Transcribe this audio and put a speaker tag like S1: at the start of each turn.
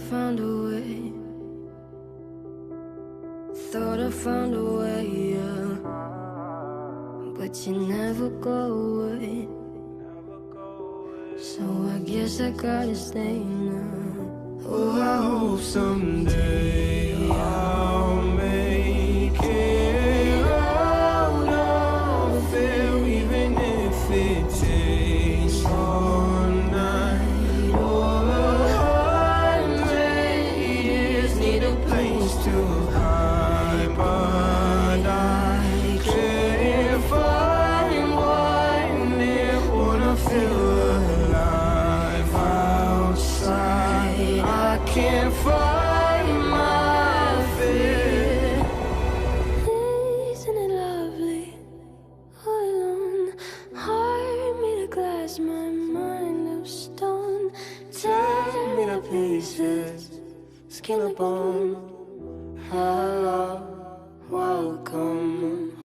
S1: found a way. Thought I found a way, yeah. But you never go away. So I guess I gotta stay now. Oh, I hope someday I'll make it out of there, even if it takes all night or 100 years. Need a place to hide, but I can't find one there. Wanna feel alive outside. I can't find my fear. Isn't it lovely? All alone, heart made of glass, my mind of stone. Tear me to pieces, skin and bone. Hello, welcome